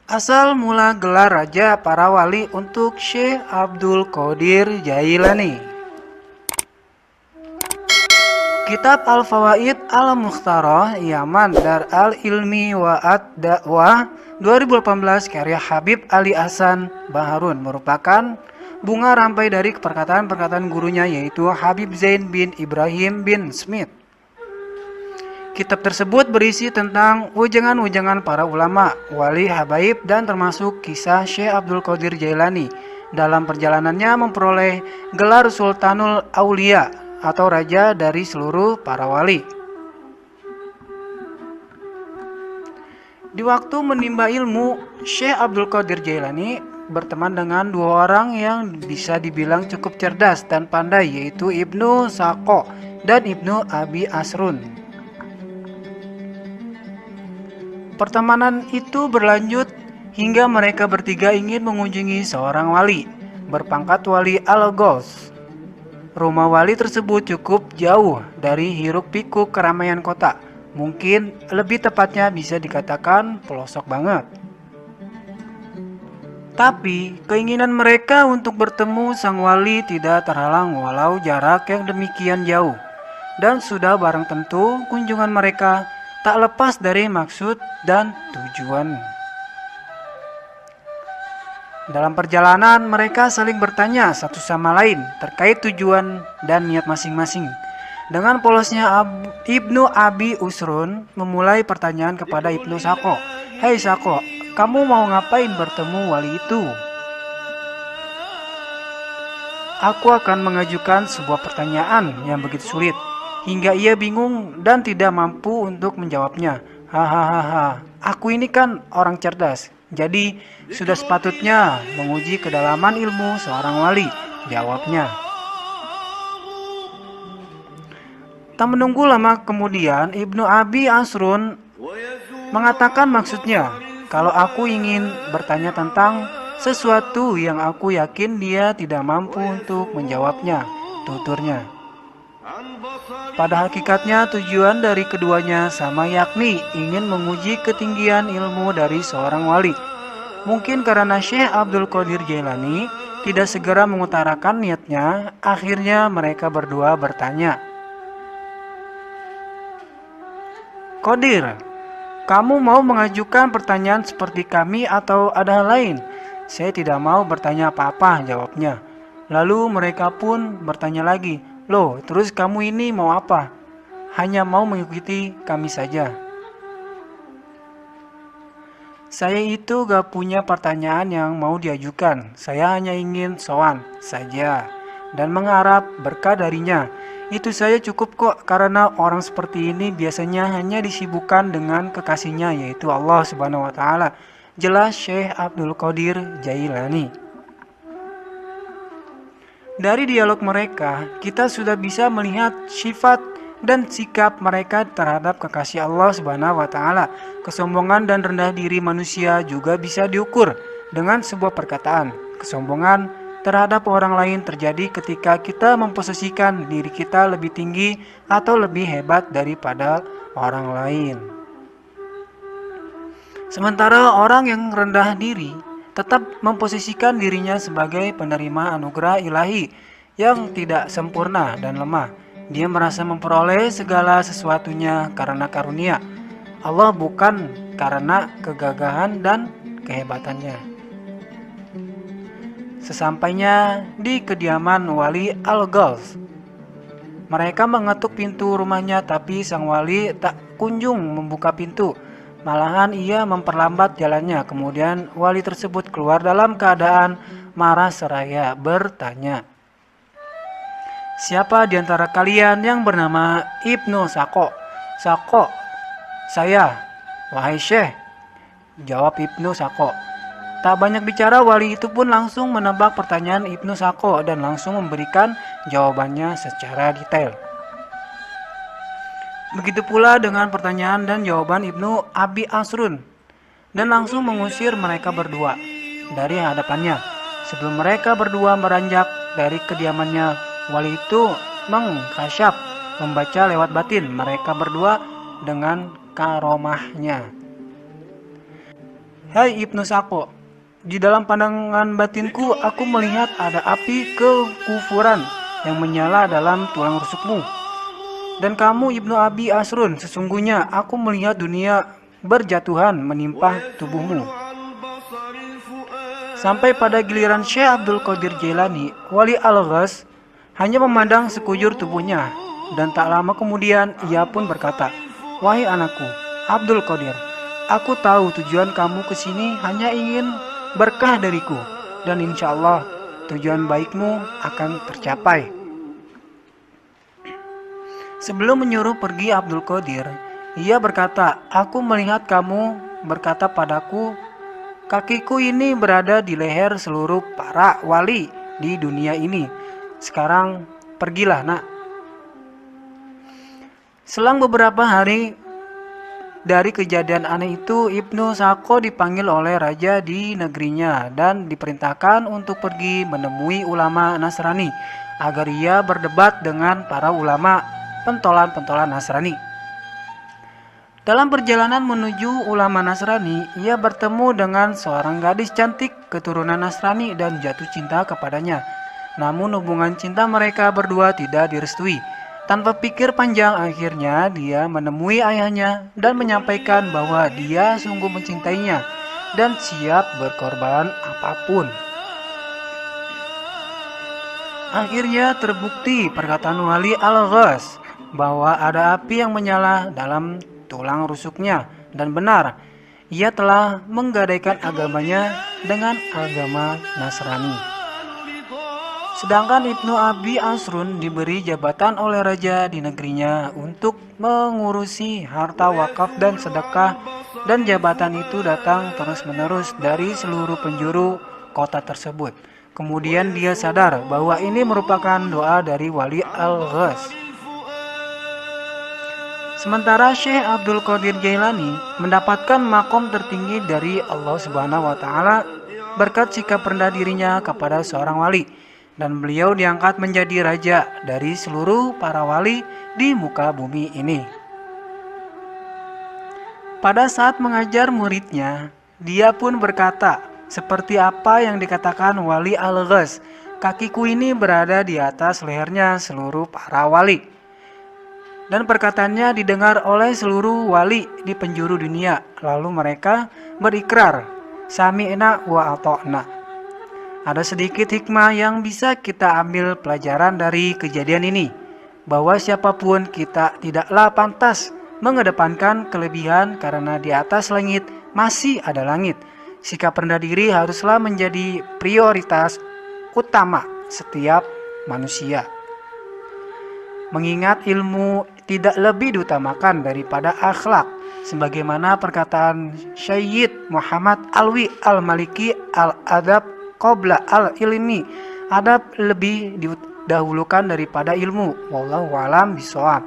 Asal mula gelar raja para wali untuk Syekh Abdul Qadir Jailani. Kitab Al-Fawaid Al-Mukhtarah Yaman Dar Al-Ilmi wa Ad-Da'wah 2018 karya Habib Ali Hasan Baharun merupakan bunga rampai dari perkataan-perkataan gurunya yaitu Habib Zain bin Ibrahim bin Smith. Kitab tersebut berisi tentang ujangan-ujangan para ulama, wali habaib dan termasuk kisah Syekh Abdul Qadir Jailani dalam perjalanannya memperoleh gelar Sultanul Aulia atau raja dari seluruh para wali. Di waktu menimba ilmu, Syekh Abdul Qadir Jailani berteman dengan dua orang yang bisa dibilang cukup cerdas dan pandai yaitu Ibnu Saqo dan Ibnu Abi Asrun. Pertemanan itu berlanjut hingga mereka bertiga ingin mengunjungi seorang wali berpangkat wali Al-Ghaus. Rumah wali tersebut cukup jauh dari hiruk-pikuk keramaian kota. Mungkin lebih tepatnya bisa dikatakan pelosok banget. Tapi keinginan mereka untuk bertemu sang wali tidak terhalang walau jarak yang demikian jauh. Dan sudah barang tentu kunjungan mereka tak lepas dari maksud dan tujuan. Dalam perjalanan mereka saling bertanya satu sama lain terkait tujuan dan niat masing-masing. Dengan polosnya Ibnu Abi Usrun memulai pertanyaan kepada Ibnu Saqo. "Hei Saqo, kamu mau ngapain bertemu wali itu?" "Aku akan mengajukan sebuah pertanyaan yang begitu sulit hingga ia bingung dan tidak mampu untuk menjawabnya. Hahaha, aku ini kan orang cerdas, jadi sudah sepatutnya menguji kedalaman ilmu seorang wali," jawabnya. Tak menunggu lama kemudian Ibnu Abi Asrun mengatakan maksudnya, "Kalau aku ingin bertanya tentang sesuatu yang aku yakin dia tidak mampu untuk menjawabnya," tuturnya. Pada hakikatnya tujuan dari keduanya sama, yakni ingin menguji ketinggian ilmu dari seorang wali. Mungkin karena Syekh Abdul Qadir Jailani tidak segera mengutarakan niatnya, akhirnya mereka berdua bertanya, "Qadir, kamu mau mengajukan pertanyaan seperti kami atau ada hal lain?" "Saya tidak mau bertanya apa-apa," jawabnya. Lalu mereka pun bertanya lagi, "Loh, terus kamu ini mau apa?" "Hanya mau mengikuti kami saja. Saya itu gak punya pertanyaan yang mau diajukan. Saya hanya ingin sowan saja dan mengharap berkah darinya. Itu saja cukup kok, karena orang seperti ini biasanya hanya disibukkan dengan kekasihnya yaitu Allah Subhanahu wa Ta'ala," jelas Syekh Abdul Qadir Jailani. Dari dialog mereka, kita sudah bisa melihat sifat dan sikap mereka terhadap kekasih Allah Subhanahu wa Ta'ala. Kesombongan dan rendah diri manusia juga bisa diukur dengan sebuah perkataan. Kesombongan terhadap orang lain terjadi ketika kita memposisikan diri kita lebih tinggi atau lebih hebat daripada orang lain. Sementara orang yang rendah diri tetap memposisikan dirinya sebagai penerima anugerah ilahi yang tidak sempurna dan lemah. Dia merasa memperoleh segala sesuatunya karena karunia Allah, bukan karena kegagahan dan kehebatannya. Sesampainya di kediaman wali Al-Ghaus, mereka mengetuk pintu rumahnya, tapi sang wali tak kunjung membuka pintu. Malahan ia memperlambat jalannya. Kemudian wali tersebut keluar dalam keadaan marah seraya bertanya, "Siapa di antara kalian yang bernama Ibnu Saqo?" "Saqo, saya, wahai Syekh," jawab Ibnu Saqo. Tak banyak bicara, wali itu pun langsung menebak pertanyaan Ibnu Saqo dan langsung memberikan jawabannya secara detail. Begitu pula dengan pertanyaan dan jawaban Ibnu Abi Asrun, dan langsung mengusir mereka berdua dari hadapannya. Sebelum mereka berdua beranjak dari kediamannya, wali itu mengkasyaf, membaca lewat batin mereka berdua dengan karomahnya. Hai Ibnu Sako, di dalam pandangan batinku aku melihat ada api kekufuran yang menyala dalam tulang rusukmu. Dan kamu Ibnu Abi Asrun, sesungguhnya aku melihat dunia berjatuhan menimpa tubuhmu. Sampai pada giliran Syekh Abdul Qadir Jailani, Wali Al-Ghas hanya memandang sekujur tubuhnya. Dan tak lama kemudian ia pun berkata, "Wahai anakku, Abdul Qadir, aku tahu tujuan kamu ke sini hanya ingin berkah dariku, dan insya Allah tujuan baikmu akan tercapai." Sebelum menyuruh pergi Abdul Qadir, ia berkata, "Aku melihat kamu berkata padaku, kakiku ini berada di leher seluruh para wali di dunia ini. Sekarang pergilah nak." Selang beberapa hari dari kejadian aneh itu, Ibnu Sako dipanggil oleh raja di negerinya dan diperintahkan untuk pergi menemui ulama Nasrani agar ia berdebat dengan para ulama pentolan-pentolan Nasrani. Dalam perjalanan menuju ulama Nasrani, ia bertemu dengan seorang gadis cantik keturunan Nasrani dan jatuh cinta kepadanya. Namun hubungan cinta mereka berdua tidak direstui. Tanpa pikir panjang, akhirnya dia menemui ayahnya dan menyampaikan bahwa dia sungguh mencintainya dan siap berkorban apapun. Akhirnya terbukti perkataan Wali Al-Ghas bahwa ada api yang menyala dalam tulang rusuknya, dan benar, ia telah menggadaikan agamanya dengan agama Nasrani. Sedangkan Ibnu Abi Asrun diberi jabatan oleh raja di negerinya untuk mengurusi harta wakaf dan sedekah, dan jabatan itu datang terus-menerus dari seluruh penjuru kota tersebut. Kemudian dia sadar bahwa ini merupakan doa dari Wali Al-Ghas. Sementara Syekh Abdul Qadir Jailani mendapatkan makom tertinggi dari Allah Subhanahu wa taala berkat sikap rendah dirinya kepada seorang wali, dan beliau diangkat menjadi raja dari seluruh para wali di muka bumi ini. Pada saat mengajar muridnya, dia pun berkata, seperti apa yang dikatakan Wali Al-Ghas, kakiku ini berada di atas lehernya seluruh para wali. Dan perkataannya didengar oleh seluruh wali di penjuru dunia. Lalu mereka berikrar, sami'na wa ata'na. Ada sedikit hikmah yang bisa kita ambil pelajaran dari kejadian ini, bahwa siapapun kita tidaklah pantas mengedepankan kelebihan karena di atas langit masih ada langit. Sikap rendah diri haruslah menjadi prioritas utama setiap manusia. Mengingat ilmu tidak lebih diutamakan daripada akhlak, sebagaimana perkataan Syed Muhammad Alwi Al-Maliki Al-Adab Qabla al-ilmi, adab lebih didahulukan daripada ilmu. Wallahu a'lam bishawab.